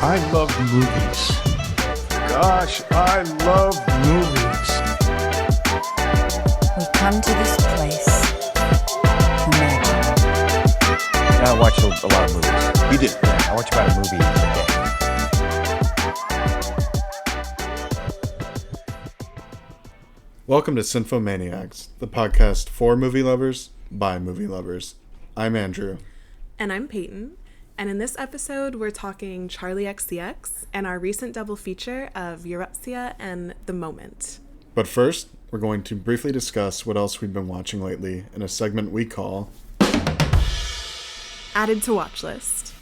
I love movies. Gosh, I love movies. We come to this place for magic. I watch a lot of movies. You did? Yeah, I watch about a movie a day. Welcome to Cinephomaniacs, the podcast for movie lovers, by movie lovers. I'm Andrew. And I'm Peyton. And in this episode, we're talking Charli xcx and our recent double feature of Erupcja and The Moment. But first, we're going to briefly discuss what else we've been watching lately in a segment we call Added to Watch List.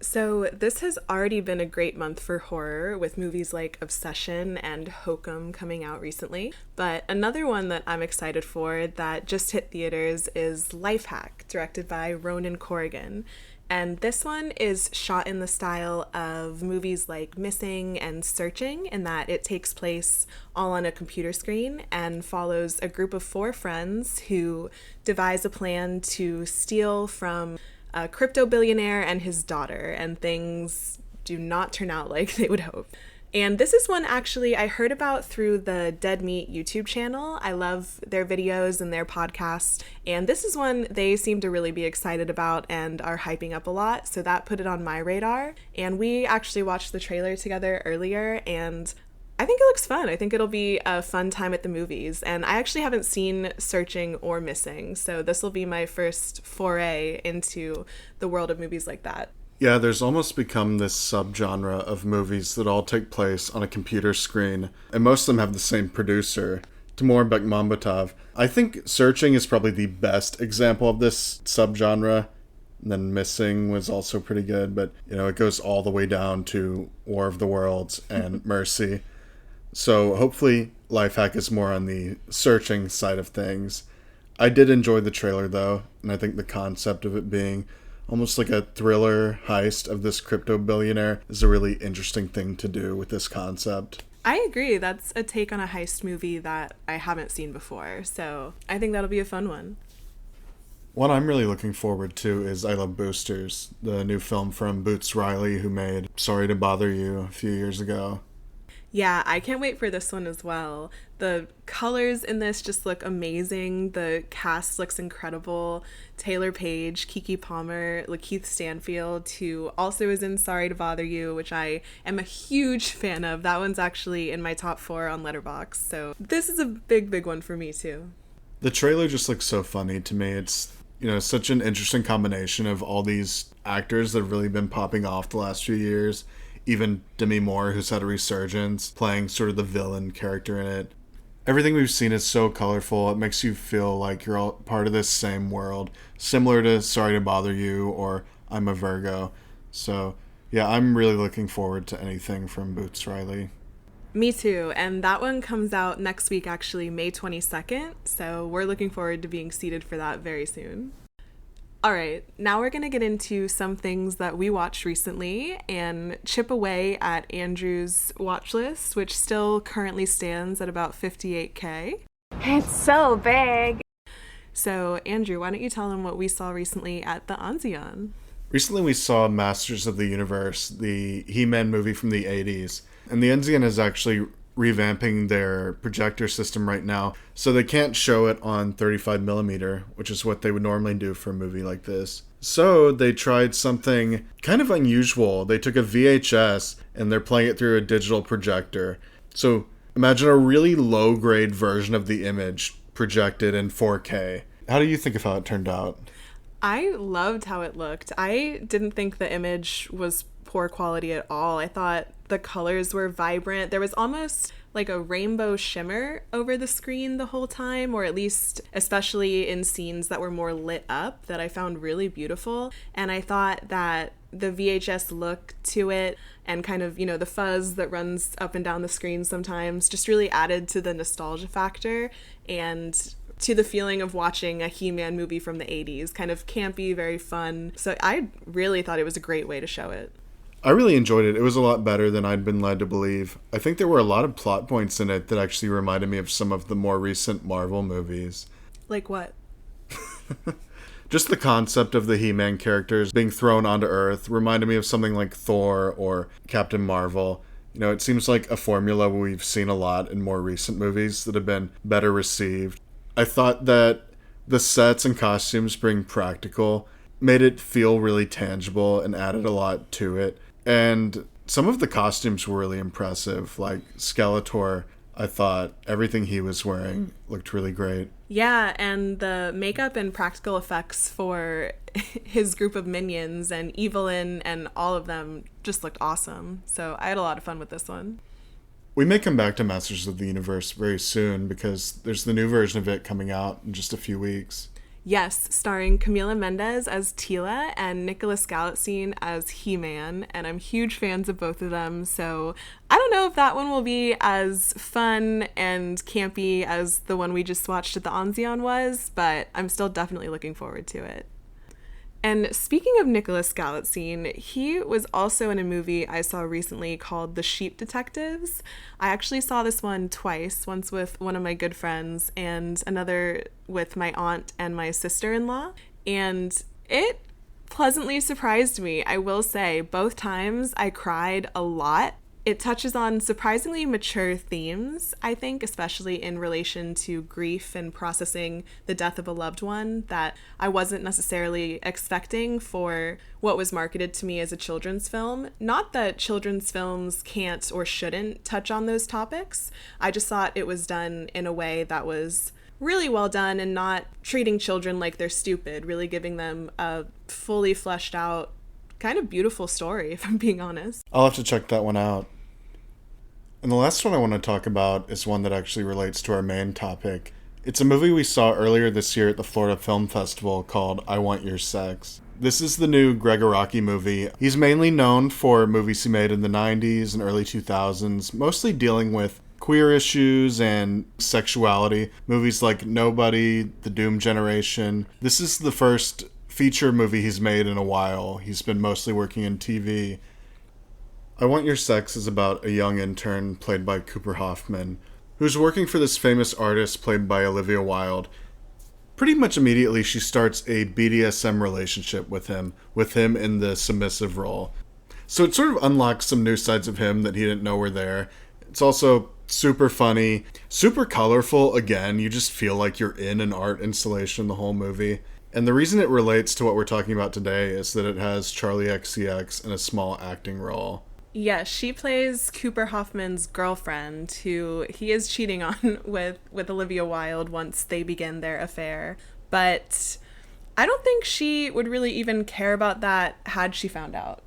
So this has already been a great month for horror, with movies like Obsession and Hokum coming out recently. But another one that I'm excited for that just hit theaters is Lifehack, directed by Ronan Corrigan. And this one is shot in the style of movies like Missing and Searching, in that it takes place all on a computer screen and follows a group of 4 friends who devise a plan to steal from a crypto billionaire and his daughter, and things do not turn out like they would hope. And this is one actually I heard about through the Dead Meat YouTube channel. I love their videos and their podcast, and this is one they seem to really be excited about and are hyping up a lot, so that put it on my radar. And we actually watched the trailer together earlier, and I think it looks fun. I think it'll be a fun time at the movies. And I actually haven't seen Searching or Missing, so this will be my first foray into the world of movies like that. Yeah, there's almost become this subgenre of movies that all take place on a computer screen, and most of them have the same producer, Timur Bekmambetov. I think Searching is probably the best example of this subgenre. And then Missing was also pretty good, but it goes all the way down to War of the Worlds and Mercy. So hopefully Lifehack is more on the searching side of things. I did enjoy the trailer though, and I think the concept of it being almost like a thriller heist of this crypto billionaire is a really interesting thing to do with this concept. I agree. That's a take on a heist movie that I haven't seen before, so I think that'll be a fun one. One I'm really looking forward to is I Love Boosters, the new film from Boots Riley, who made Sorry to Bother You a few years ago. Yeah, I can't wait for this one as well. The colors in this just look amazing. The cast looks incredible. Taylor Page, Keke Palmer, Lakeith Stanfield, who also is in Sorry to Bother You, which I am a huge fan of. That one's actually in my top 4 on Letterboxd, so this is a big one for me too. The trailer just looks so funny to me. It's, such an interesting combination of all these actors that have really been popping off the last few years. Even Demi Moore, who's had a resurgence, playing sort of the villain character in it. Everything we've seen is so colorful. It makes you feel like you're all part of this same world, similar to Sorry to Bother You or I'm a Virgo. So, yeah, I'm really looking forward to anything from Boots Riley. Me too, and that one comes out next week, actually, May 22nd, so we're looking forward to being seated for that very soon. All right, now we're going to get into some things that we watched recently and chip away at Andrew's watch list, which still currently stands at about 58K. It's so big. So, Andrew, why don't you tell them what we saw recently at the Anzian? Recently we saw Masters of the Universe, the He-Man movie from the 80s, and the Enzian is actually revamping their projector system right now, so they can't show it on 35mm, which is what they would normally do for a movie like this. So they tried something kind of unusual. They took a VHS and they're playing it through a digital projector. So imagine a really low-grade version of the image projected in 4K. How do you think of how it turned out? I loved how it looked. I didn't think the image was poor quality at all. I thought the colors were vibrant. There was almost like a rainbow shimmer over the screen the whole time, or at least especially in scenes that were more lit up, that I found really beautiful. And I thought that the VHS look to it and kind of, the fuzz that runs up and down the screen sometimes just really added to the nostalgia factor and to the feeling of watching a He-Man movie from the 80s, kind of campy, very fun. So I really thought it was a great way to show it. I really enjoyed it. It was a lot better than I'd been led to believe. I think there were a lot of plot points in it that actually reminded me of some of the more recent Marvel movies. Like what? Just the concept of the He-Man characters being thrown onto Earth reminded me of something like Thor or Captain Marvel. You know, it seems like a formula we've seen a lot in more recent movies that have been better received. I thought that the sets and costumes being practical made it feel really tangible and added a lot to it. And some of the costumes were really impressive. Like Skeletor, I thought everything he was wearing looked really great. Yeah, and the makeup and practical effects for his group of minions and Evelyn and all of them just looked awesome. So I had a lot of fun with this one. We may come back to Masters of the Universe very soon because there's the new version of it coming out in just a few weeks. Yes, starring Camila Mendes as Tila and Nicholas Galitzine as He-Man, and I'm huge fans of both of them, so I don't know if that one will be as fun and campy as the one we just watched at the Anzion was, but I'm still definitely looking forward to it. And speaking of Nicholas Galitzine, he was also in a movie I saw recently called The Sheep Detectives. I actually saw this one twice, once with one of my good friends and another with my aunt and my sister-in-law. And it pleasantly surprised me, I will say. Both times I cried a lot. It touches on surprisingly mature themes, I think, especially in relation to grief and processing the death of a loved one that I wasn't necessarily expecting for what was marketed to me as a children's film. Not that children's films can't or shouldn't touch on those topics. I just thought it was done in a way that was really well done and not treating children like they're stupid, really giving them a fully fleshed out kind of beautiful story, if I'm being honest. I'll have to check that one out. And the last one I want to talk about is one that actually relates to our main topic. It's a movie we saw earlier this year at the Florida Film Festival called I Want Your Sex. This is the new Gregg Araki movie. He's mainly known for movies he made in the 90s and early 2000s, mostly dealing with queer issues and sexuality. Movies like Nobody, The Doom Generation. This is the first feature movie he's made in a while. He's been mostly working in TV. I Want Your Sex is about a young intern played by Cooper Hoffman, who's working for this famous artist played by Olivia Wilde. Pretty much immediately she starts a BDSM relationship with him in the submissive role. So it sort of unlocks some new sides of him that he didn't know were there. It's also super funny, super colorful. Again, you just feel like you're in an art installation the whole movie. And the reason it relates to what we're talking about today is that it has Charli xcx in a small acting role. Yes, she plays Cooper Hoffman's girlfriend, who he is cheating on with Olivia Wilde once they begin their affair. But I don't think she would really even care about that had she found out.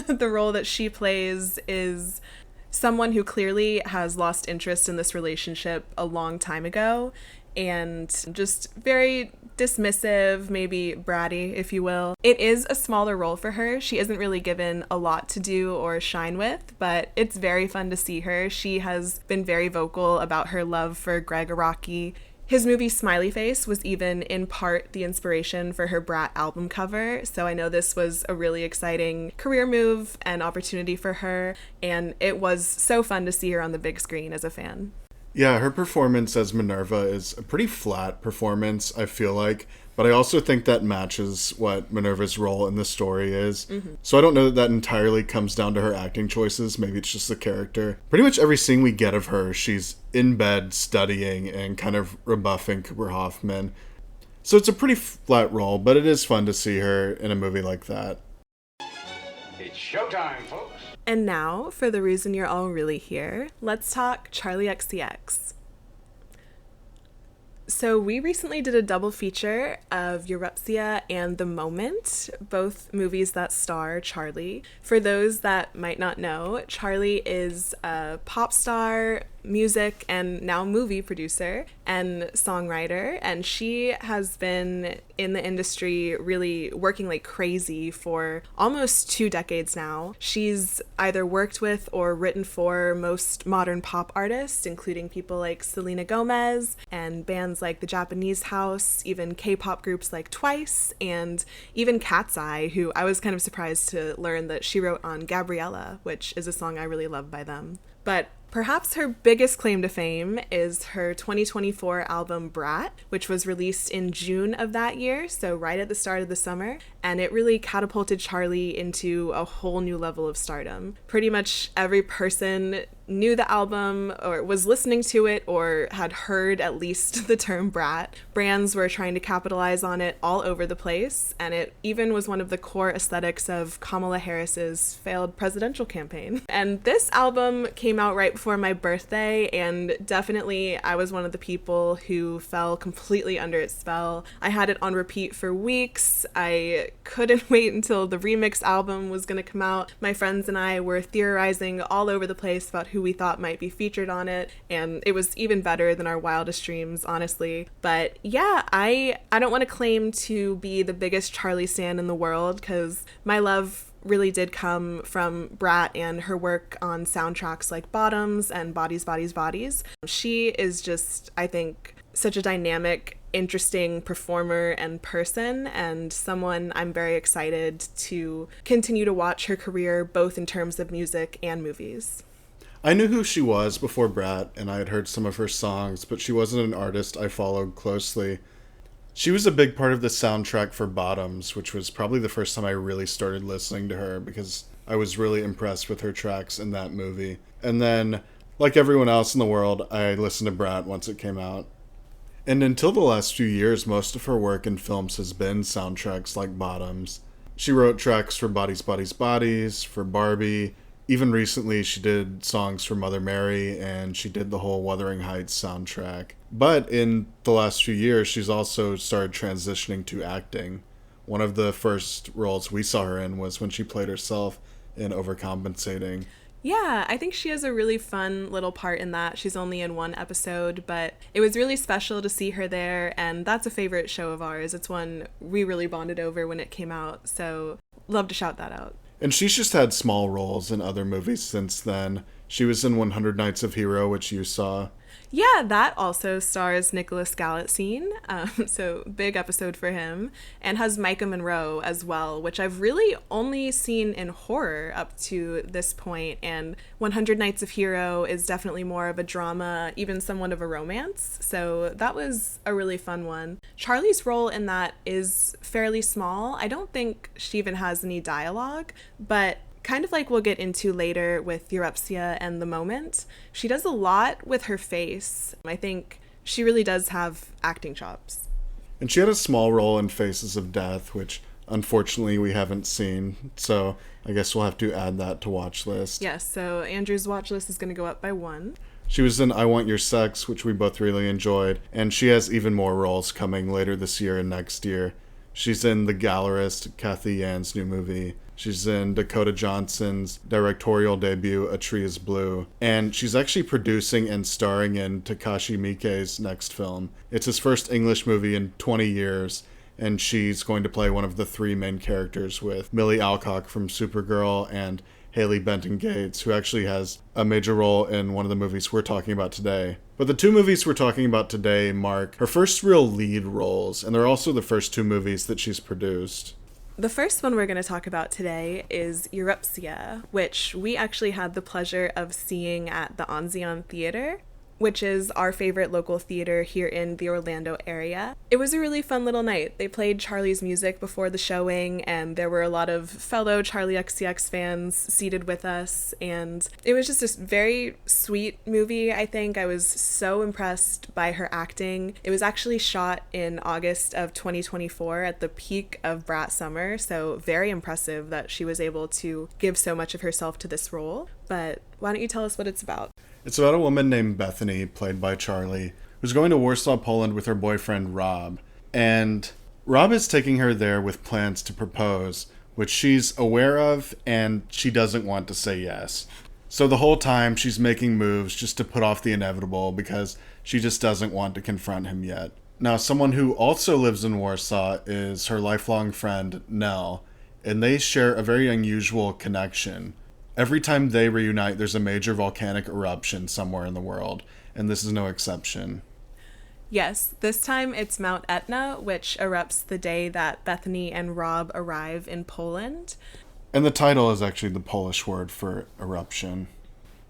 The role that she plays is someone who clearly has lost interest in this relationship a long time ago and just very dismissive, maybe bratty, if you will. It is a smaller role for her. She isn't really given a lot to do or shine with, but it's very fun to see her. She has been very vocal about her love for Gregg Araki. His movie Smiley Face was even in part the inspiration for her Brat album cover, so I know this was a really exciting career move and opportunity for her, and it was so fun to see her on the big screen as a fan. Yeah, her performance as Minerva is a pretty flat performance, I feel like, but I also think that matches what Minerva's role in the story is. So I don't know that entirely comes down to her acting choices. Maybe it's just the character. Pretty much every scene we get of her, she's in bed studying and kind of rebuffing Cooper Hoffman. So it's a pretty flat role, but it is fun to see her in a movie like that. It's showtime, folks. And now, for the reason you're all really here, let's talk Charli xcx. So we recently did a double feature of Erupcja and The Moment, both movies that star Charli. For those that might not know, Charli is a pop star, music, and now movie producer and songwriter, and she has been in the industry really working like crazy for almost 2 decades now. She's either worked with or written for most modern pop artists, including people like Selena Gomez and bands like The Japanese House, even K-pop groups like Twice, and even Cat's Eye, who I was kind of surprised to learn that she wrote on Gabriella, which is a song I really love by them. But Perhaps her biggest claim to fame is her 2024 album Brat, which was released in June of that year, so right at the start of the summer, and it really catapulted Charli into a whole new level of stardom. Pretty much every person knew the album or was listening to it or had heard at least the term brat. Brands were trying to capitalize on it all over the place, and it even was one of the core aesthetics of Kamala Harris's failed presidential campaign. And this album came out right before my birthday, and definitely I was one of the people who fell completely under its spell. I had it on repeat for weeks. I couldn't wait until the remix album was going to come out. My friends and I were theorizing all over the place about who we thought might be featured on it, and it was even better than our wildest dreams, honestly. But yeah, I don't want to claim to be the biggest Charli stan in the world, because my love really did come from Brat and her work on soundtracks like Bottoms and Bodies, Bodies, Bodies. She is just, I think, such a dynamic, interesting performer and person, and someone I'm very excited to continue to watch her career, both in terms of music and movies. I knew who she was before Brat, and I had heard some of her songs, but she wasn't an artist I followed closely. She was a big part of the soundtrack for Bottoms, which was probably the first time I really started listening to her, because I was really impressed with her tracks in that movie. And then, like everyone else in the world, I listened to Brat once it came out. And until the last few years, most of her work in films has been soundtracks like Bottoms. She wrote tracks for Bodies, Bodies, Bodies, for Barbie. Even recently, she did songs for Mother Mary, and she did the whole Wuthering Heights soundtrack. But in the last few years, she's also started transitioning to acting. One of the first roles we saw her in was when she played herself in Overcompensating. Yeah, I think she has a really fun little part in that. She's only in one episode, but it was really special to see her there, and that's a favorite show of ours. It's one we really bonded over when it came out, so love to shout that out. And she's just had small roles in other movies since then. She was in 100 Nights of Hero, which you saw. Yeah, that also stars Nicholas Galitzine, so big episode for him, and has Micah Monroe as well, which I've really only seen in horror up to this point, and 100 Nights of Hero is definitely more of a drama, even somewhat of a romance, so that was a really fun one. Charli's role in that is fairly small. I don't think she even has any dialogue, but kind of like we'll get into later with Erupcja and The Moment, she does a lot with her face. I think she really does have acting chops. And she had a small role in Faces of Death, which unfortunately we haven't seen, so I guess we'll have to add that to watch list. Yes, so Andrew's watch list is going to go up by one. She was in I Want Your Sex, which we both really enjoyed, and she has even more roles coming later this year and next year. She's in The Gallerist, Kathy Yan's new movie. She's in Dakota Johnson's directorial debut, A Tree is Blue. And she's actually producing and starring in Takashi Miike's next film. It's his first English movie in 20 years, and she's going to play one of the three main characters with Millie Alcock from Supergirl and Haley Benton Gates, who actually has a major role in one of the movies we're talking about today. But the two movies we're talking about today mark her first real lead roles, and they're also the first two movies that she's produced. The first one we're going to talk about today is Erupcja, which we actually had the pleasure of seeing at the Anzian Theater, which is our favorite local theater here in the Orlando area. It was a really fun little night. They played Charli's music before the showing, and there were a lot of fellow Charli xcx fans seated with us, and it was just a very sweet movie, I think. I was so impressed by her acting. It was actually shot in August of 2024 at the peak of Brat Summer, so very impressive that she was able to give so much of herself to this role. But why don't you tell us what it's about? It's about a woman named Bethany, played by Charli, who's going to Warsaw, Poland with her boyfriend Rob. And Rob is taking her there with plans to propose, which she's aware of, and she doesn't want to say yes. So the whole time she's making moves just to put off the inevitable because she just doesn't want to confront him yet. Now, someone who also lives in Warsaw is her lifelong friend, Nell, and they share a very unusual connection. Every time they reunite, there's a major volcanic eruption somewhere in the world, and this is no exception. Yes, this time it's Mount Etna, which erupts the day that Bethany and Rob arrive in Poland. And the title is actually the Polish word for eruption.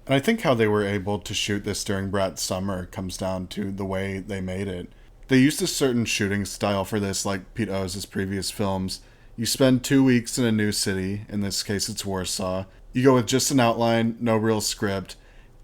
And I think how they were able to shoot this during Brat Summer comes down to the way they made it. They used a certain shooting style for this, like Pete Ohs' previous films. You spend 2 weeks in a new city, in this case it's Warsaw. You go with just an outline, no real script,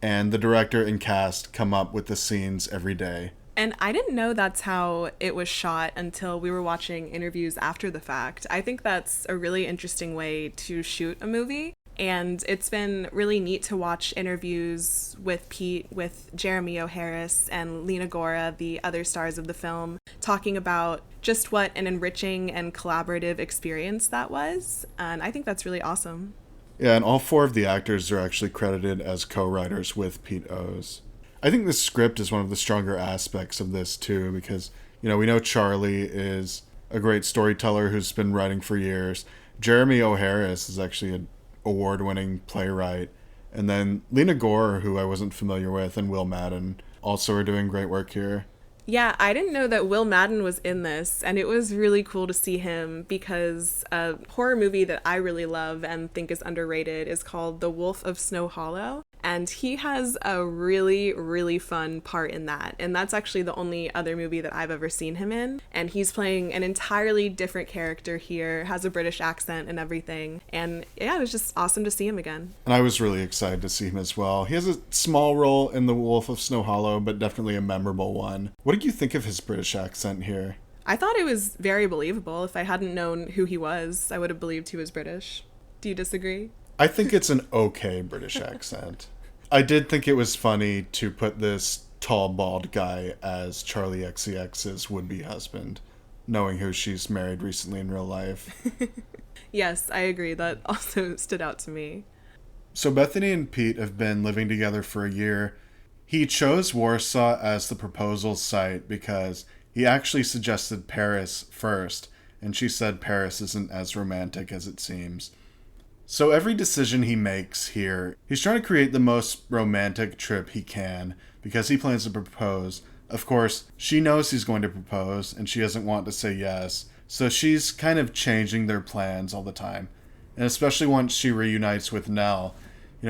and the director and cast come up with the scenes every day. And I didn't know that's how it was shot until we were watching interviews after the fact. I think that's a really interesting way to shoot a movie. And it's been really neat to watch interviews with Pete, with Jeremy O'Harris, and Lena Gora, the other stars of the film, talking about just what an enriching and collaborative experience that was. And I think that's really awesome. Yeah, and all 4 of the actors are actually credited as co-writers with Pete Ohs. I think the script is one of the stronger aspects of this too, because, we know Charli is a great storyteller who's been writing for years. Jeremy O'Harris is actually an award-winning playwright. And then Lena Gore, who I wasn't familiar with, and Will Madden also are doing great work here. Yeah, I didn't know that Will Madden was in this, and it was really cool to see him because a horror movie that I really love and think is underrated is called The Wolf of Snow Hollow. And he has a really, really fun part in that. And that's actually the only other movie that I've ever seen him in. And he's playing an entirely different character here, has a British accent and everything. And yeah, it was just awesome to see him again. And I was really excited to see him as well. He has a small role in The Wolf of Snow Hollow, but definitely a memorable one. What did you think of his British accent here? I thought it was very believable. If I hadn't known who he was, I would have believed he was British. Do you disagree? I think it's an okay British accent. I did think it was funny to put this tall, bald guy as Charli xcx's would-be husband, knowing who she's married recently in real life. Yes, I agree. That also stood out to me. So Bethany and Pete have been living together for a year. He chose Warsaw as the proposal site because he actually suggested Paris first, and she said Paris isn't as romantic as it seems. So every decision he makes here, he's trying to create the most romantic trip he can because he plans to propose. Of course, she knows he's going to propose and she doesn't want to say yes, so she's kind of changing their plans all the time. And especially once she reunites with Nell,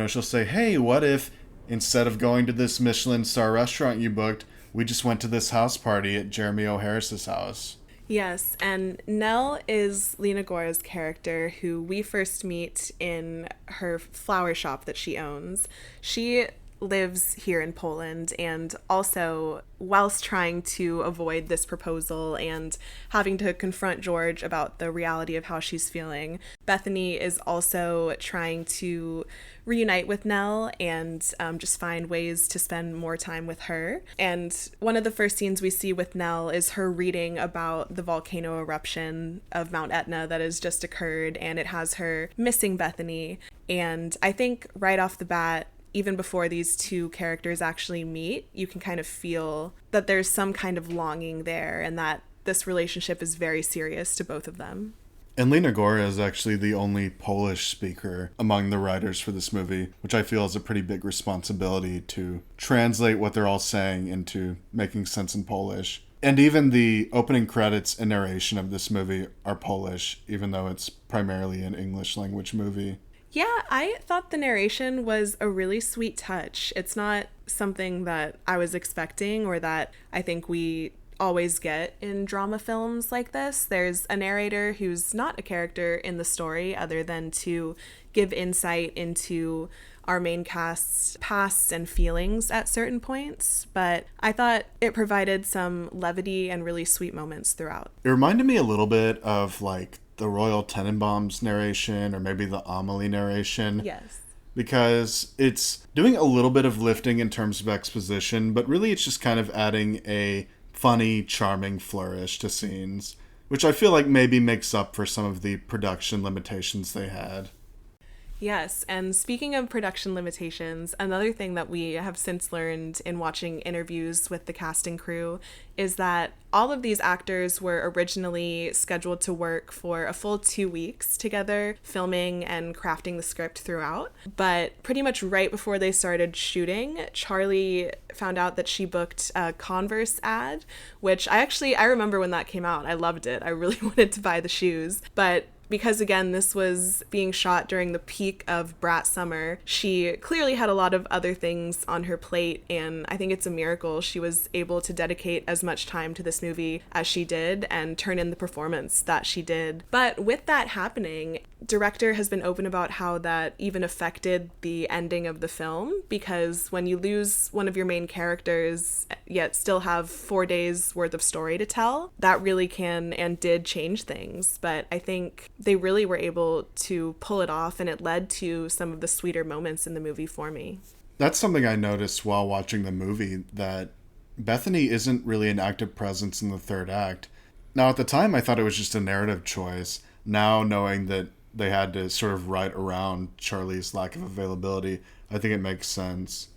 she'll say, hey, what if instead of going to this Michelin star restaurant you booked, we just went to this house party at Jeremy O'Harris's house? Yes, and Nell is Lena Gore's character, who we first meet in her flower shop that she owns. She lives here in Poland, and also whilst trying to avoid this proposal and having to confront George about the reality of how she's feeling, Bethany is also trying to reunite with Nell and just find ways to spend more time with her. And one of the first scenes we see with Nell is her reading about the volcano eruption of Mount Etna that has just occurred, and it has her missing Bethany. And I think right off the bat, even before these two characters actually meet, you can kind of feel that there's some kind of longing there and that this relationship is very serious to both of them. And Lena Gore is actually the only Polish speaker among the writers for this movie, which I feel is a pretty big responsibility to translate what they're all saying into making sense in Polish. And even the opening credits and narration of this movie are Polish, even though it's primarily an English language movie. Yeah, I thought the narration was a really sweet touch. It's not something that I was expecting or that I think we always get in drama films like this. There's a narrator who's not a character in the story other than to give insight into our main cast's pasts and feelings at certain points, but I thought it provided some levity and really sweet moments throughout. It reminded me a little bit of like the Royal Tenenbaums narration or maybe the Amelie narration. Yes. Because it's doing a little bit of lifting in terms of exposition, but really it's just kind of adding a funny, charming flourish to scenes, which I feel like maybe makes up for some of the production limitations they had. Yes, and speaking of production limitations, another thing that we have since learned in watching interviews with the cast and crew is that all of these actors were originally scheduled to work for a full 2 weeks together, filming and crafting the script throughout. But pretty much right before they started shooting, Charli found out that she booked a Converse ad, which I remember when that came out. I loved it. I really wanted to buy the shoes. But because again, this was being shot during the peak of Brat Summer, she clearly had a lot of other things on her plate, and I think it's a miracle she was able to dedicate as much time to this movie as she did and turn in the performance that she did. But with that happening, director has been open about how that even affected the ending of the film, because when you lose one of your main characters yet still have 4 days worth of story to tell, that really can and did change things. But I think they really were able to pull it off, and it led to some of the sweeter moments in the movie for me. That's something I noticed while watching the movie, that Bethany isn't really an active presence in the third act. Now, at the time, I thought it was just a narrative choice. Now, knowing that they had to sort of write around Charli's lack of availability, I think it makes sense.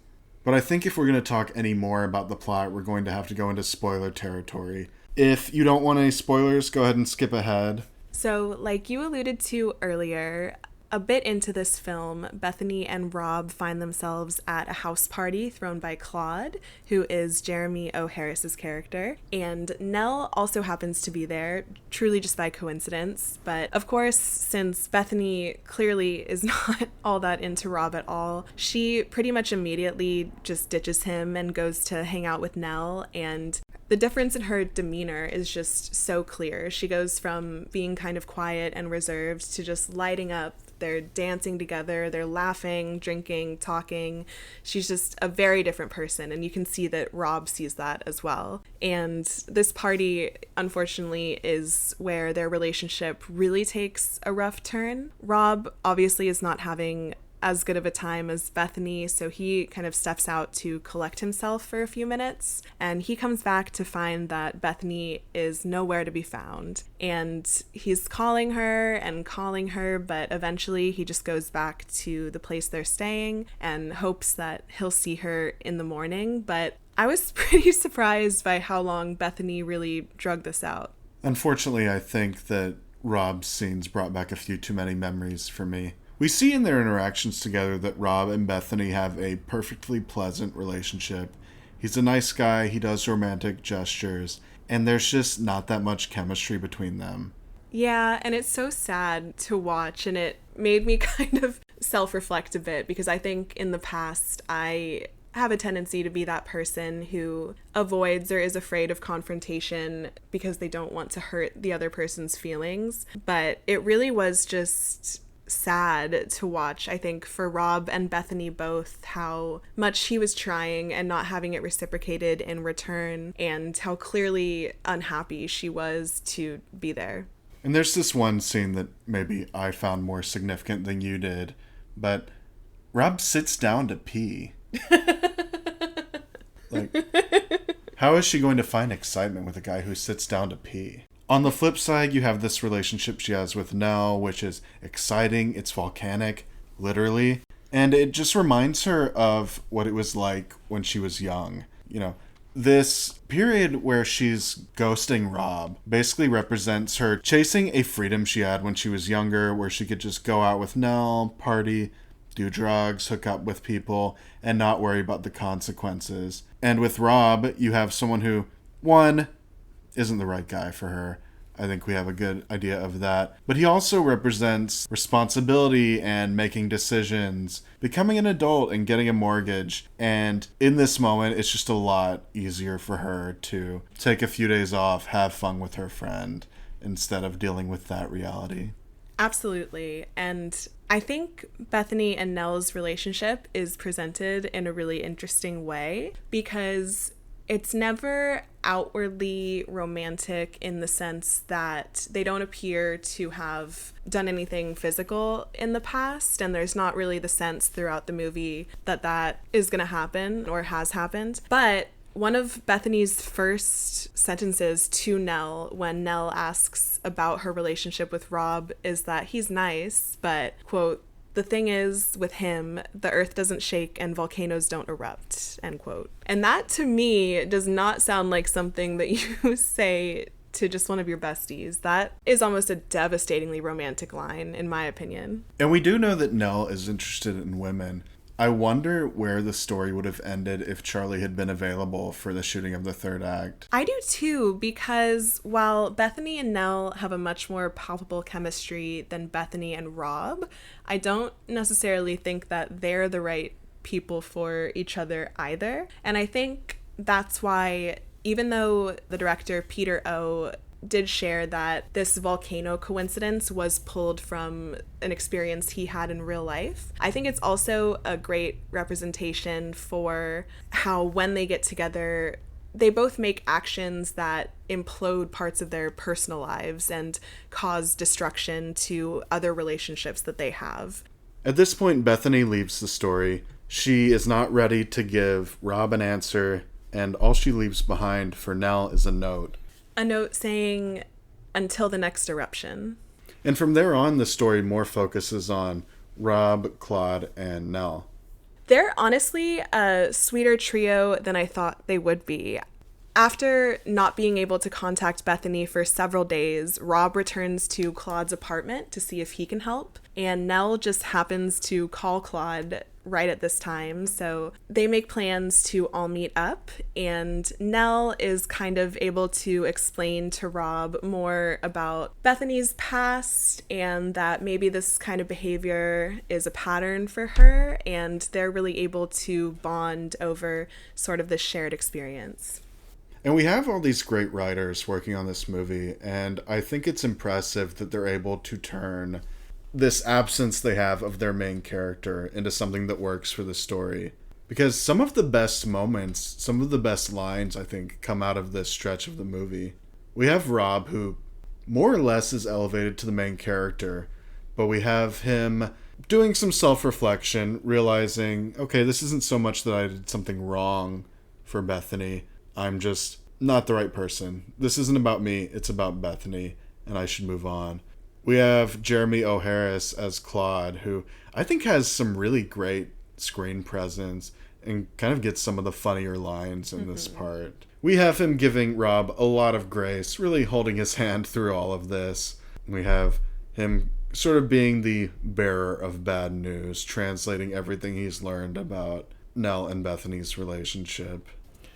But I think if we're going to talk any more about the plot, we're going to have to go into spoiler territory. If you don't want any spoilers, go ahead and skip ahead. So, like you alluded to earlier, a bit into this film, Bethany and Rob find themselves at a house party thrown by Claude, who is Jeremy O. Harris's character, and Nell also happens to be there, truly just by coincidence. But of course, since Bethany clearly is not all that into Rob at all, she pretty much immediately just ditches him and goes to hang out with Nell, and the difference in her demeanor is just so clear. She goes from being kind of quiet and reserved to just lighting up. They're dancing together, they're laughing, drinking, talking. She's just a very different person, and you can see that Rob sees that as well. And this party, unfortunately, is where their relationship really takes a rough turn. Rob obviously is not having as good of a time as Bethany, so he kind of steps out to collect himself for a few minutes, and he comes back to find that Bethany is nowhere to be found. And he's calling her, but eventually he just goes back to the place they're staying and hopes that he'll see her in the morning. But I was pretty surprised by how long Bethany really drug this out. Unfortunately, I think that Rob's scenes brought back a few too many memories for me. We see in their interactions together that Rob and Bethany have a perfectly pleasant relationship. He's a nice guy, he does romantic gestures, and there's just not that much chemistry between them. Yeah, and it's so sad to watch, and it made me kind of self-reflect a bit, because I think in the past I have a tendency to be that person who avoids or is afraid of confrontation because they don't want to hurt the other person's feelings. But it really was just sad to watch, I think, for Rob and Bethany both, how much he was trying and not having it reciprocated in return, and how clearly unhappy she was to be there. And there's this one scene that maybe I found more significant than you did, but Rob sits down to pee. Like, how is she going to find excitement with a guy who sits down to pee? On the flip side, you have this relationship she has with Nell, which is exciting, it's volcanic, literally. And it just reminds her of what it was like when she was young. You know, this period where she's ghosting Rob basically represents her chasing a freedom she had when she was younger, where she could just go out with Nell, party, do drugs, hook up with people, and not worry about the consequences. And with Rob, you have someone who, one, isn't the right guy for her. I think we have a good idea of that. But he also represents responsibility and making decisions, becoming an adult and getting a mortgage. And in this moment, it's just a lot easier for her to take a few days off, have fun with her friend, instead of dealing with that reality. Absolutely. And I think Bethany and Nell's relationship is presented in a really interesting way, because it's never outwardly romantic in the sense that they don't appear to have done anything physical in the past, and there's not really the sense throughout the movie that that is going to happen or has happened. But one of Bethany's first sentences to Nell when Nell asks about her relationship with Rob is that he's nice, but, quote, "The thing is, with him, the earth doesn't shake and volcanoes don't erupt," end quote. And that, to me, does not sound like something that you say to just one of your besties. That is almost a devastatingly romantic line, in my opinion. And we do know that Nell is interested in women. I wonder where the story would have ended if Charli had been available for the shooting of the third act. I do too, because while Bethany and Nell have a much more palpable chemistry than Bethany and Rob, I don't necessarily think that they're the right people for each other either. And I think that's why, even though the director Pete Ohs did share that this volcano coincidence was pulled from an experience he had in real life, I think it's also a great representation for how when they get together, they both make actions that implode parts of their personal lives and cause destruction to other relationships that they have. At this point, Bethany leaves the story. She is not ready to give Rob an answer, and all she leaves behind for Nell is a note. A note saying, "Until the next eruption." And from there on, the story more focuses on Rob, Claude, and Nell. They're honestly a sweeter trio than I thought they would be. After not being able to contact Bethany for several days, Rob returns to Claude's apartment to see if he can help, and Nell just happens to call Claude right at this time, so they make plans to all meet up, and Nell is kind of able to explain to Rob more about Bethany's past and that maybe this kind of behavior is a pattern for her, and they're really able to bond over sort of this shared experience. And we have all these great writers working on this movie, and I think it's impressive that they're able to turn this absence they have of their main character into something that works for the story. Because some of the best moments, some of the best lines, I think, come out of this stretch of the movie. We have Rob, who more or less is elevated to the main character, but we have him doing some self-reflection, realizing, okay, this isn't so much that I did something wrong for Bethany. I'm just not the right person. This isn't about me, it's about Bethany, and I should move on. We have Jeremy O. Harris as Claude, who I think has some really great screen presence and kind of gets some of the funnier lines in this part. We have him giving Rob a lot of grace, really holding his hand through all of this. We have him sort of being the bearer of bad news, translating everything he's learned about Nell and Bethany's relationship.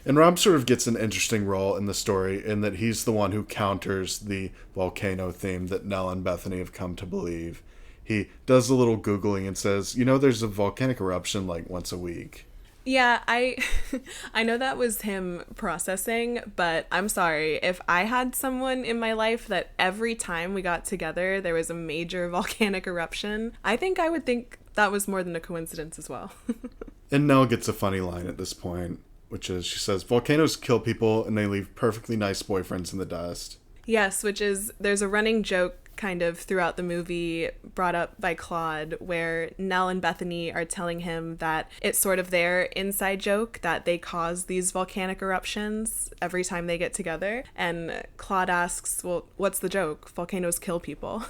And Rob sort of gets an interesting role in the story in that he's the one who counters the volcano theme that Nell and Bethany have come to believe. He does a little Googling and says, there's a volcanic eruption like once a week. Yeah, I know that was him processing, but I'm sorry. If I had someone in my life that every time we got together there was a major volcanic eruption, I think I would think that was more than a coincidence as well. And Nell gets a funny line at this point, which is, she says, volcanoes kill people and they leave perfectly nice boyfriends in the dust. Yes, there's a running joke kind of throughout the movie brought up by Claude where Nell and Bethany are telling him that it's sort of their inside joke that they cause these volcanic eruptions every time they get together. And Claude asks, well, what's the joke? Volcanoes kill people.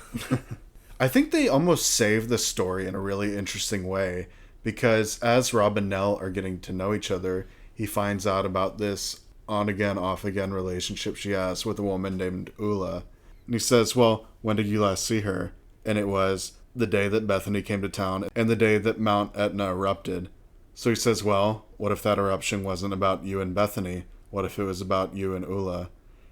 I think they almost save the story in a really interesting way, because as Rob and Nell are getting to know each other, he finds out about this on-again, off-again relationship she has with a woman named Ula. And he says, well, when did you last see her? And it was the day that Bethany came to town and the day that Mount Etna erupted. So he says, well, what if that eruption wasn't about you and Bethany? What if it was about you and Ula?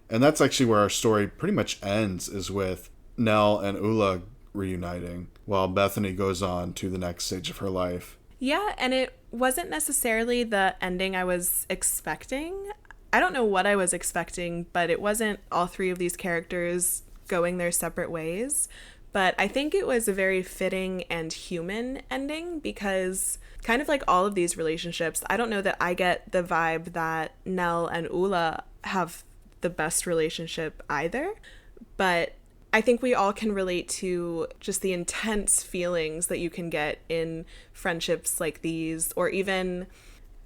And that's actually where our story pretty much ends, is with Nell and Ula reuniting, while Bethany goes on to the next stage of her life. Yeah, and it wasn't necessarily the ending I was expecting. I don't know what I was expecting, but it wasn't all three of these characters going their separate ways. But I think it was a very fitting and human ending, because kind of like all of these relationships, I don't know that I get the vibe that Nell and Ula have the best relationship either. But I think we all can relate to just the intense feelings that you can get in friendships like these, or even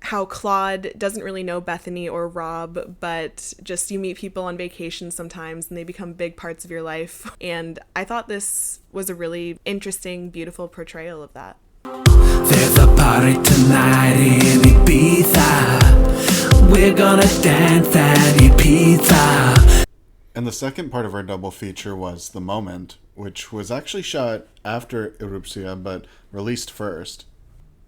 how Claude doesn't really know Bethany or Rob, but just you meet people on vacation sometimes and they become big parts of your life. And I thought this was a really interesting, beautiful portrayal of that. There's a party tonight in Ibiza. We're gonna dance at Ibiza. And the second part of our double feature was The Moment, which was actually shot after Erupcja but released first.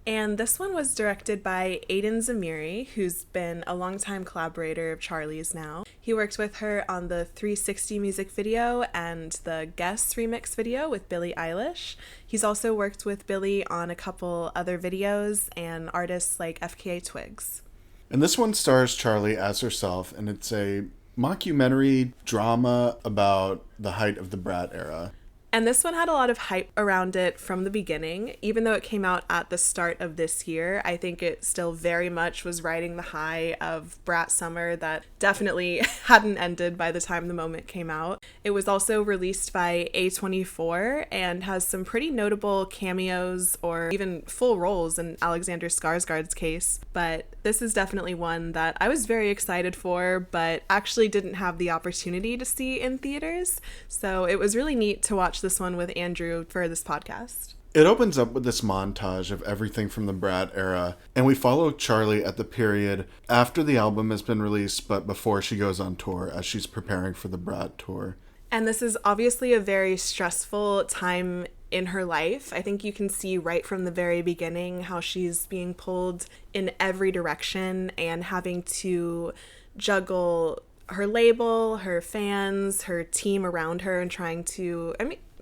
And this one was directed by Aidan Zamiri, who's been a longtime collaborator of Charli's now. He worked with her on the 360 music video and the Guess remix video with Billie Eilish. He's also worked with Billie on a couple other videos and artists like FKA Twigs. And this one stars Charli as herself, and it's a mockumentary drama about the height of the Brat era. And this one had a lot of hype around it from the beginning. Even though it came out at the start of this year, I think it still very much was riding the high of Brat Summer that definitely hadn't ended by the time the moment came out. It was also released by A24 and has some pretty notable cameos or even full roles in Alexander Skarsgård's case. But this is definitely one that I was very excited for, but actually didn't have the opportunity to see in theaters. So it was really neat to watch this one with Andrew for this podcast. It opens up with this montage of everything from the Brat era, and we follow Charli at the period after the album has been released, but before she goes on tour as she's preparing for the Brat tour. And this is obviously a very stressful time in her life. I think you can see right from the very beginning how she's being pulled in every direction and having to juggle her label, her fans, her team around her, and trying to,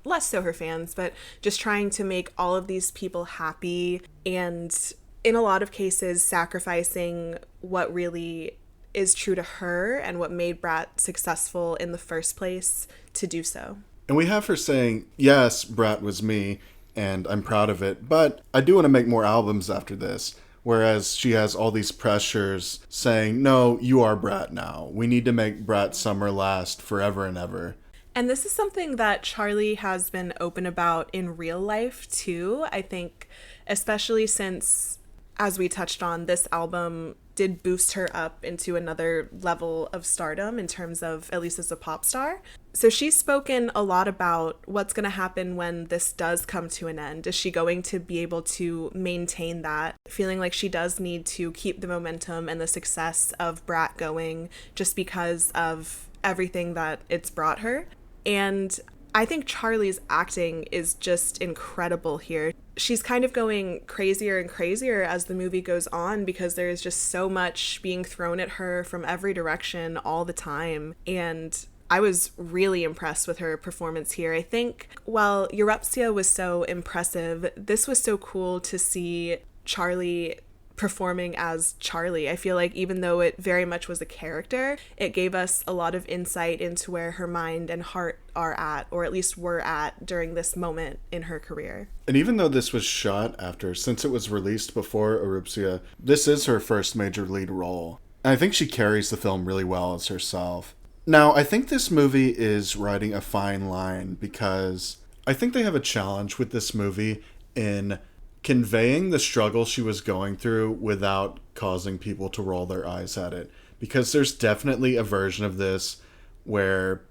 less so her fans, but just trying to make all of these people happy, and in a lot of cases sacrificing what really is true to her and what made Brat successful in the first place to do so. And we have her saying, yes, Brat was me, and I'm proud of it, but I do want to make more albums after this. Whereas she has all these pressures saying, no, you are Brat now. We need to make Brat Summer last forever and ever. And this is something that Charli has been open about in real life too. I think especially since, as we touched on, this album did boost her up into another level of stardom in terms of, at least as a pop star. So she's spoken a lot about what's going to happen when this does come to an end. Is she going to be able to maintain that, feeling like she does need to keep the momentum and the success of Brat going just because of everything that it's brought her? And I think Charli's acting is just incredible here. She's kind of going crazier and crazier as the movie goes on because there is just so much being thrown at her from every direction all the time. And I was really impressed with her performance here. I think while Erupcja was so impressive, this was so cool to see Charli performing as Charli. I feel like even though it very much was a character, it gave us a lot of insight into where her mind and heart are at, or at least were at during this moment in her career. And even though this was shot after, since it was released before Erupcja, this is her first major lead role. And I think she carries the film really well as herself. Now, I think this movie is riding a fine line because I think they have a challenge with this movie in conveying the struggle she was going through without causing people to roll their eyes at it. Because there's definitely a version of this where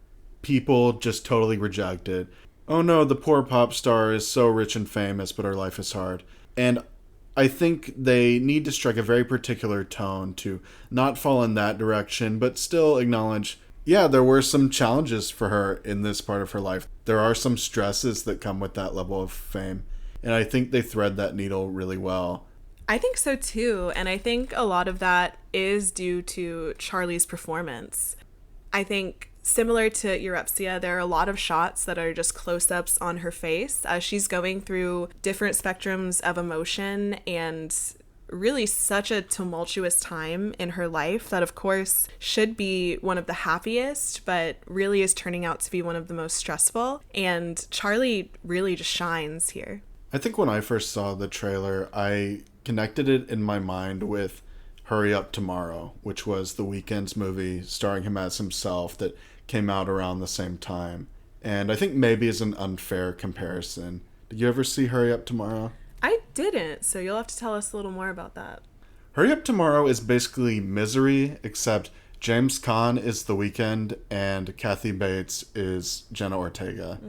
people just totally reject it. Oh no, the poor pop star is so rich and famous, but her life is hard. And I think they need to strike a very particular tone to not fall in that direction, but still acknowledge, yeah, there were some challenges for her in this part of her life. There are some stresses that come with that level of fame. And I think they thread that needle really well. I think so too. And I think a lot of that is due to Charli's performance. I think similar to Erupcja, there are a lot of shots that are just close-ups on her face as she's going through different spectrums of emotion and really such a tumultuous time in her life that of course should be one of the happiest, but really is turning out to be one of the most stressful. And Charli really just shines here. I think when I first saw the trailer, I connected it in my mind with Hurry Up Tomorrow, which was The Weeknd's movie starring him as himself that came out around the same time. And I think maybe is an unfair comparison. Did you ever see Hurry Up Tomorrow? I didn't, so you'll have to tell us a little more about that. Hurry Up Tomorrow is basically Misery, except James Caan is The Weeknd and Kathy Bates is Jenna Ortega.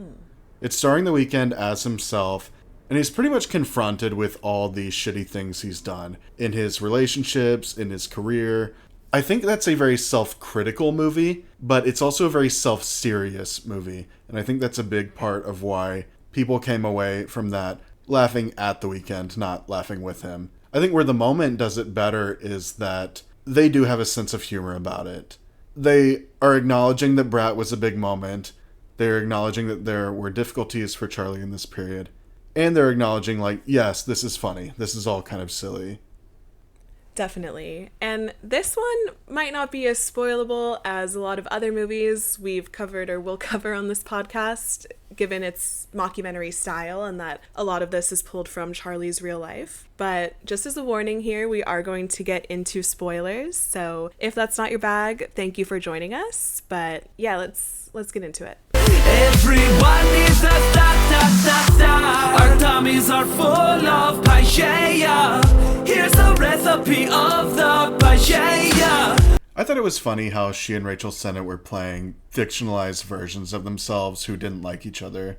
It's starring The Weeknd as himself, and he's pretty much confronted with all the shitty things he's done in his relationships, in his career. I think that's a very self-critical movie, but it's also a very self-serious movie. And I think that's a big part of why people came away from that laughing at The Weeknd, not laughing with him. I think where The Moment does it better is that they do have a sense of humor about it. They are acknowledging that Brat was a big moment. They're acknowledging that there were difficulties for Charli in this period. And they're acknowledging, like, yes, this is funny. This is all kind of silly. Definitely. And this one might not be as spoilable as a lot of other movies we've covered or will cover on this podcast, given its mockumentary style and that a lot of this is pulled from Charli's real life. But just as a warning here, we are going to get into spoilers. So if that's not your bag, thank you for joining us. But yeah, let's get into it. Everyone is a star. Our tummies are full of paella. Here's a recipe of the paella. I thought it was funny how she and Rachel Sennett were playing fictionalized versions of themselves who didn't like each other.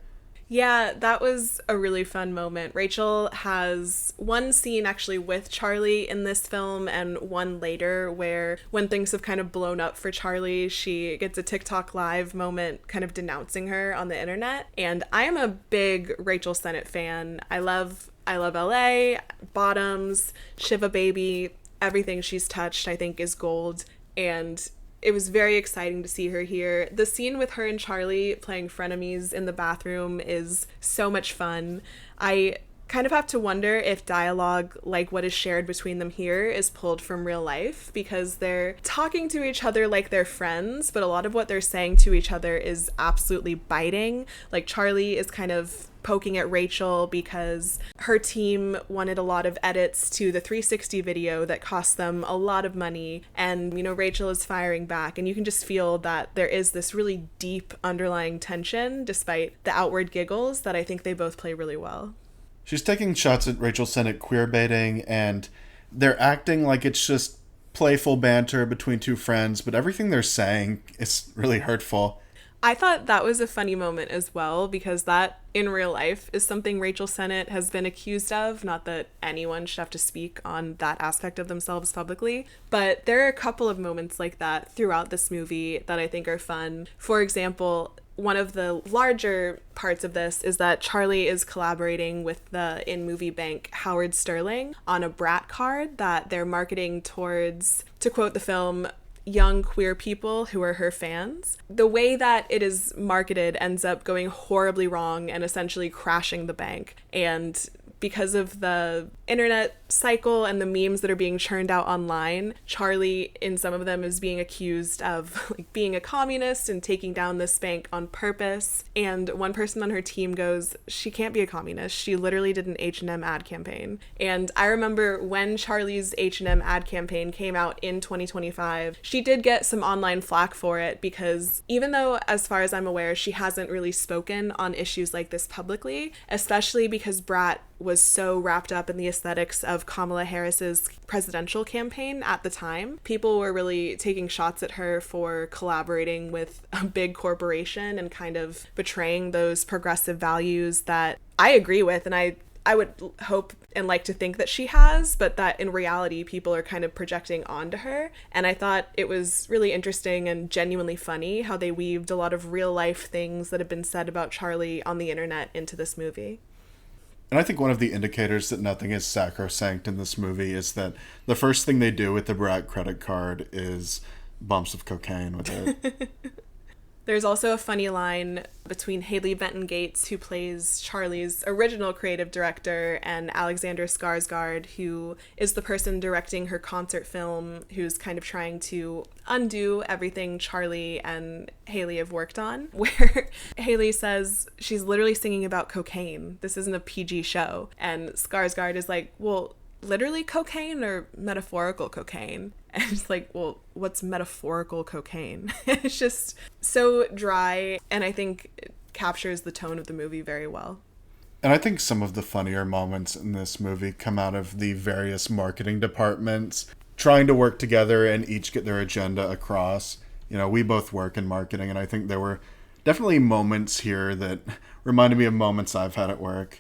Yeah, that was a really fun moment. Rachel has one scene actually with Charli in this film and one later where when things have kind of blown up for Charli, she gets a TikTok live moment kind of denouncing her on the internet. And I am a big Rachel Sennett fan. I love LA, Bottoms, Shiva Baby, everything she's touched I think is gold. And it was very exciting to see her here. The scene with her and Charli playing frenemies in the bathroom is so much fun. I kind of have to wonder if dialogue like what is shared between them here is pulled from real life, because they're talking to each other like they're friends, but a lot of what they're saying to each other is absolutely biting. Like Charli is kind of poking at Rachel because her team wanted a lot of edits to the 360 video that cost them a lot of money, and Rachel is firing back, and you can just feel that there is this really deep underlying tension despite the outward giggles that I think they both play really well. She's taking shots at Rachel Sennett queer baiting, and they're acting like it's just playful banter between two friends, but everything they're saying is really hurtful. I thought that was a funny moment as well, because that in real life is something Rachel Sennett has been accused of. Not that anyone should have to speak on that aspect of themselves publicly, but there are a couple of moments like that throughout this movie that I think are fun. For example, one of the larger parts of this is that Charli is collaborating with the in-movie bank Howard Sterling on a Brat card that they're marketing towards, to quote the film, young queer people who are her fans. The way that it is marketed ends up going horribly wrong and essentially crashing the bank. And because of the internet cycle and the memes that are being churned out online, Charli in some of them is being accused of being a communist and taking down this bank on purpose. And one person on her team goes, she can't be a communist. She literally did an H&M ad campaign. And I remember when Charli's H&M ad campaign came out in 2025, she did get some online flack for it, because even though, as far as I'm aware, she hasn't really spoken on issues like this publicly, especially because Brat was so wrapped up in the aesthetics of Kamala Harris's presidential campaign at the time. People were really taking shots at her for collaborating with a big corporation and kind of betraying those progressive values that I agree with, and I would hope and like to think that she has, but that in reality people are kind of projecting onto her. And I thought it was really interesting and genuinely funny how they weaved a lot of real life things that have been said about Charli on the internet into this movie. And I think one of the indicators that nothing is sacrosanct in this movie is that the first thing they do with the Brat credit card is bumps of cocaine with it. There's also a funny line between Haley Benton Gates, who plays Charli's original creative director, and Alexander Skarsgård, who is the person directing her concert film, who's kind of trying to undo everything Charli and Haley have worked on, where Haley says she's literally singing about cocaine. This isn't a PG show. And Skarsgård is like, well, literally cocaine or metaphorical cocaine? And it's like, well, what's metaphorical cocaine? It's just so dry, and I think it captures the tone of the movie very well. And I think some of the funnier moments in this movie come out of the various marketing departments trying to work together and each get their agenda across. We both work in marketing, and I think there were definitely moments here that reminded me of moments I've had at work.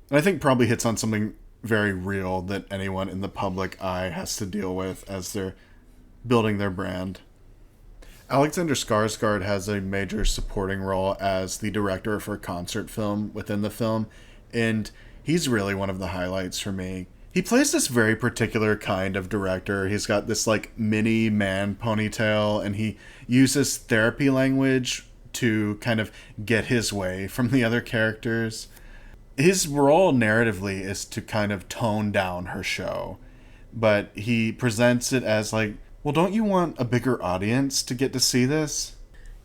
And I think probably hits on something very real that anyone in the public eye has to deal with as they're building their brand. Alexander Skarsgård has a major supporting role as the director of her concert film within the film, and He's really one of the highlights for me. He plays this very particular kind of director. He's got this like mini man ponytail, and he uses therapy language to kind of get his way from the other characters. His role narratively is to kind of tone down her show, but he presents it as like, well, don't you want a bigger audience to get to see this?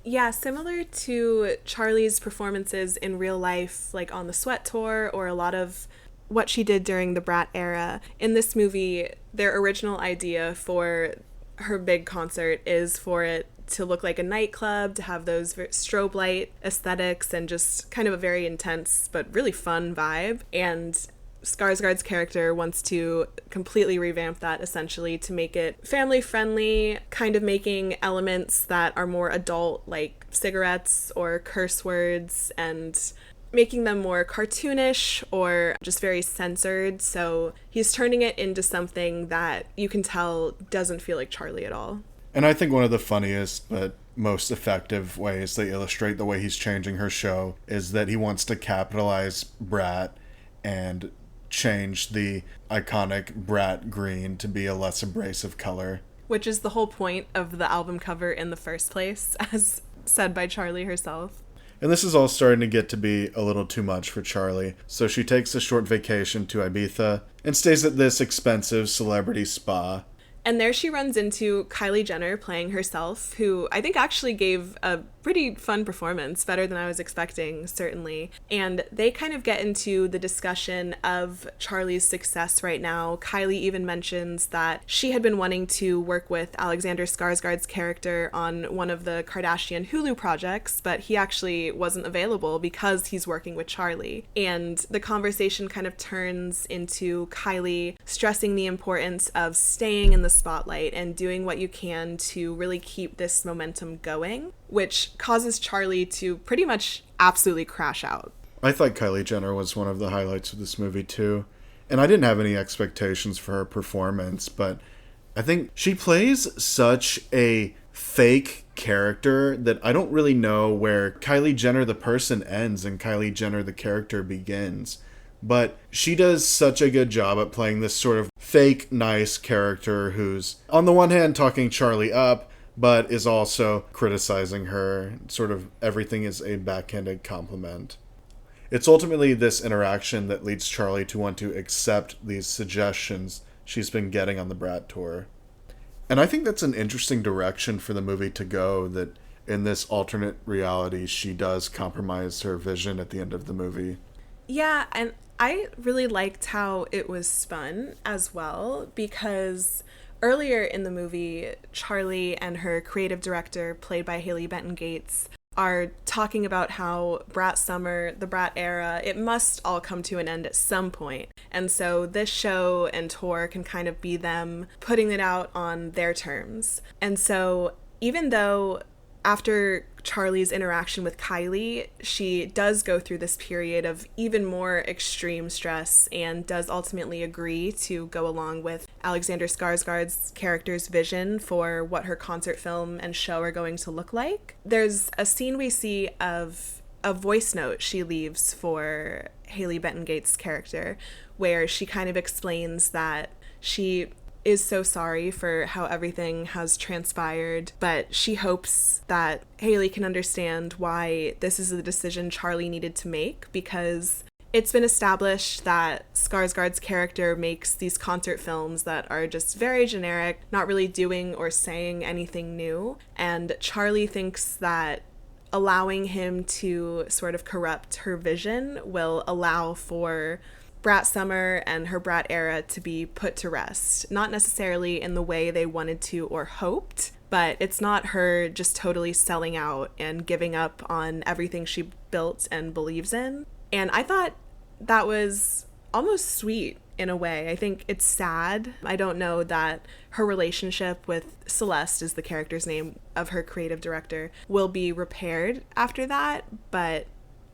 Yeah, similar to Charli's performances in real life, like on the Sweat Tour, or a lot of what she did during the Brat era. In this movie, their original idea for her big concert is for it to look like a nightclub, to have those strobe light aesthetics, and just kind of a very intense but really fun vibe. And Skarsgård's character wants to completely revamp that, essentially, to make it family friendly, kind of making elements that are more adult, like cigarettes or curse words, and making them more cartoonish or just very censored. So he's turning it into something that you can tell doesn't feel like Charli at all. And I think one of the funniest but most effective ways they illustrate the way he's changing her show is that he wants to capitalize Brat and change the iconic Brat green to be a less abrasive color. Which is the whole point of the album cover in the first place, as said by Charli herself. And this is all starting to get to be a little too much for Charli, so she takes a short vacation to Ibiza and stays at this expensive celebrity spa. And there she runs into Kylie Jenner playing herself, who I think actually gave a pretty fun performance, better than I was expecting, certainly. And they kind of get into the discussion of Charli's success right now. Kylie even mentions that she had been wanting to work with Alexander Skarsgård's character on one of the Kardashian Hulu projects, but he actually wasn't available because he's working with Charli. And the conversation kind of turns into Kylie stressing the importance of staying in the spotlight and doing what you can to really keep this momentum going, which causes Charli to pretty much absolutely crash out. I thought Kylie Jenner was one of the highlights of this movie too. And I didn't have any expectations for her performance, but I think she plays such a fake character that I don't really know where Kylie Jenner the person ends and Kylie Jenner the character begins. But she does such a good job at playing this sort of fake, nice character who's, on the one hand, talking Charli up, but is also criticizing her. Sort of everything is a backhanded compliment. It's ultimately this interaction that leads Charli to want to accept these suggestions she's been getting on the Brat Tour. And I think that's an interesting direction for the movie to go, that in this alternate reality, she does compromise her vision at the end of the movie. Yeah, and I really liked how it was spun as well, because earlier in the movie, Charli and her creative director, played by Haley Benton Gates, are talking about how Brat Summer, the Brat era, it must all come to an end at some point. And so this show and tour can kind of be them putting it out on their terms. And so even though after Charli's interaction with Kylie, she does go through this period of even more extreme stress and does ultimately agree to go along with Alexander Skarsgård's character's vision for what her concert film and show are going to look like. There's a scene we see of a voice note she leaves for Haley Benton Gates' character, where she kind of explains that she is so sorry for how everything has transpired, but she hopes that Haley can understand why this is the decision Charli needed to make, because it's been established that Skarsgård's character makes these concert films that are just very generic, not really doing or saying anything new, and Charli thinks that allowing him to sort of corrupt her vision will allow for Brat Summer and her Brat era to be put to rest. Not necessarily in the way they wanted to or hoped, but it's not her just totally selling out and giving up on everything she built and believes in. And I thought that was almost sweet in a way. I think it's sad. I don't know that her relationship with Celeste, is the character's name of her creative director, will be repaired after that, but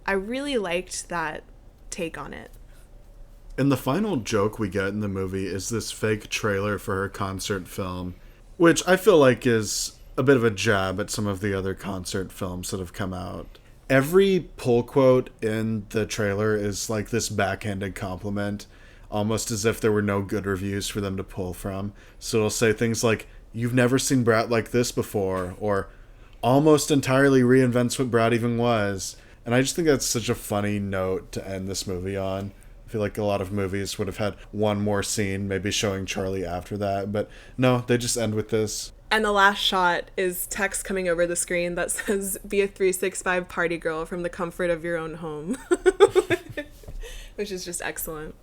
I really liked that take on it. And the final joke we get in the movie is this fake trailer for her concert film, which I feel like is a bit of a jab at some of the other concert films that have come out. Every pull quote in the trailer is like this backhanded compliment, almost as if there were no good reviews for them to pull from. So it'll say things like, "You've never seen Brat like this before," or "almost entirely reinvents what Brat even was." And I just think that's such a funny note to end this movie on. I feel like a lot of movies would have had one more scene, maybe showing Charli after that, but no, they just end with this. And the last shot is text coming over the screen that says, "Be a 365 party girl from the comfort of your own home." Which is just excellent.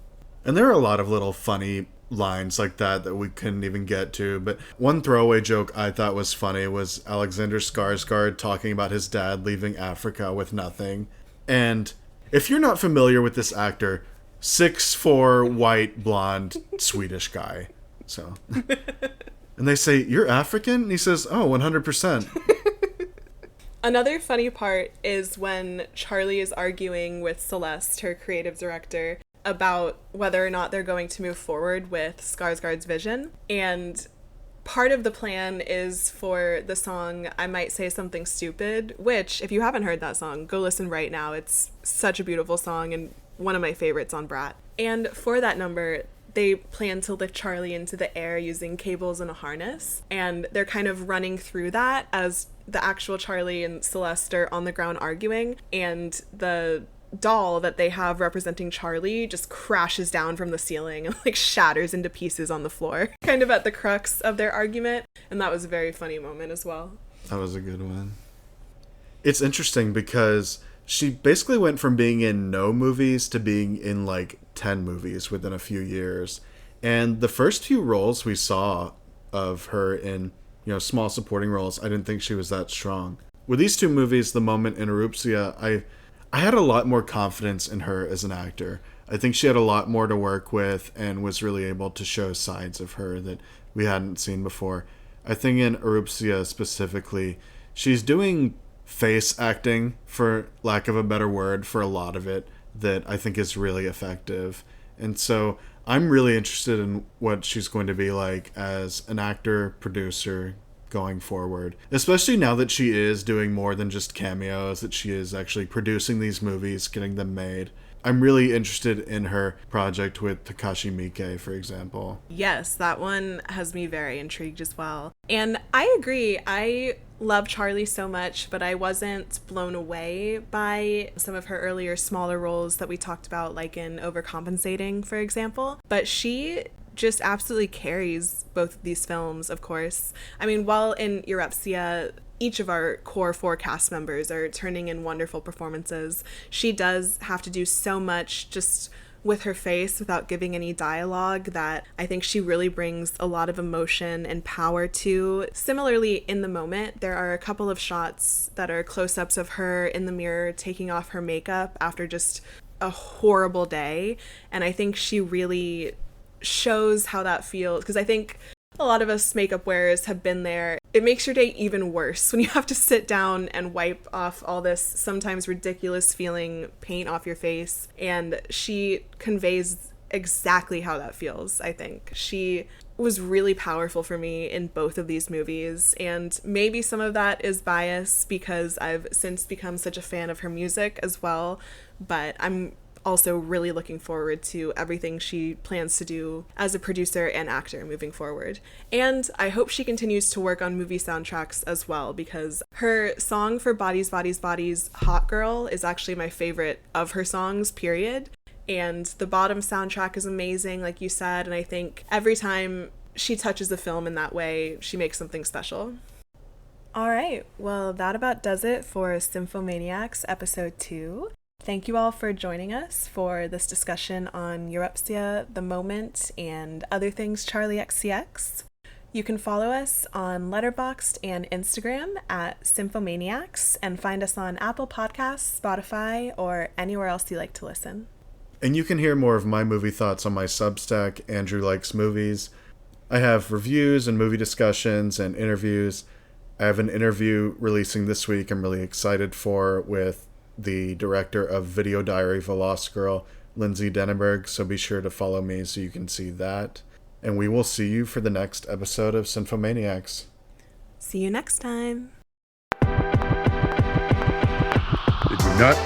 And there are a lot of little funny lines like that we couldn't even get to, but one throwaway joke I thought was funny was Alexander Skarsgård talking about his dad leaving Africa with nothing. And if you're not familiar with this actor, 6'4", white, blonde, Swedish guy. So... And they say, "You're African?" And he says, "Oh, 100%. Another funny part is when Charli is arguing with Celeste, her creative director, about whether or not they're going to move forward with Skarsgård's vision. And part of the plan is for the song "I Might Say Something Stupid," which, if you haven't heard that song, go listen right now. It's such a beautiful song and one of my favorites on Brat. And for that number, they plan to lift Charli into the air using cables and a harness. And they're kind of running through that as the actual Charli and Celeste are on the ground arguing. And the doll that they have representing Charli just crashes down from the ceiling and like shatters into pieces on the floor. Kind of at the crux of their argument. And that was a very funny moment as well. That was a good one. It's interesting because she basically went from being in no movies to being in like 10 movies within a few years. And the first few roles we saw of her in, small supporting roles, I didn't think she was that strong. With these two movies, The Moment and Erupcja, I had a lot more confidence in her as an actor. I think she had a lot more to work with and was really able to show sides of her that we hadn't seen before. I think in Erupcja specifically, she's doing face acting, for lack of a better word, for a lot of it that I think is really effective. And so I'm really interested in what she's going to be like as an actor, producer going forward, especially now that she is doing more than just cameos, that she is actually producing these movies, getting them made. I'm really interested in her project with Takashi Miike, for example. Yes, that one has me very intrigued as well. And I agree. I love Charli so much, but I wasn't blown away by some of her earlier smaller roles that we talked about, like in Overcompensating, for example. But she just absolutely carries both of these films, of course. I mean, while in Erupcja, each of our core 4 cast members are turning in wonderful performances, she does have to do so much just with her face without giving any dialogue that I think she really brings a lot of emotion and power to. Similarly, in The Moment, there are a couple of shots that are close-ups of her in the mirror taking off her makeup after just a horrible day, and I think she really shows how that feels, because I think a lot of us makeup wearers have been there. It makes your day even worse when you have to sit down and wipe off all this sometimes ridiculous feeling paint off your face. And she conveys exactly how that feels, I think. She was really powerful for me in both of these movies. And maybe some of that is bias because I've since become such a fan of her music as well. But I'm also really looking forward to everything she plans to do as a producer and actor moving forward. And I hope she continues to work on movie soundtracks as well, because her song for Bodies, Bodies, Bodies, Hot Girl is actually my favorite of her songs, period. And the Bottom soundtrack is amazing, like you said, and I think every time she touches a film in that way, she makes something special. All right, well, that about does it for Cinephomaniacs episode 2. Thank you all for joining us for this discussion on Erupcja, The Moment, and other things Charli xcx. You can follow us on Letterboxd and Instagram at Cinephomaniacs and find us on Apple Podcasts, Spotify, or anywhere else you like to listen. And you can hear more of my movie thoughts on my Substack, Andrew Likes Movies. I have reviews and movie discussions and interviews. I have an interview releasing this week I'm really excited for with the director of Video Diary of a Lost Girl, Lindsay Denenberg, so be sure to follow me so you can see that. And we will see you for the next episode of Cinephomaniacs. See you next time. The nut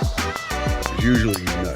is usually nut.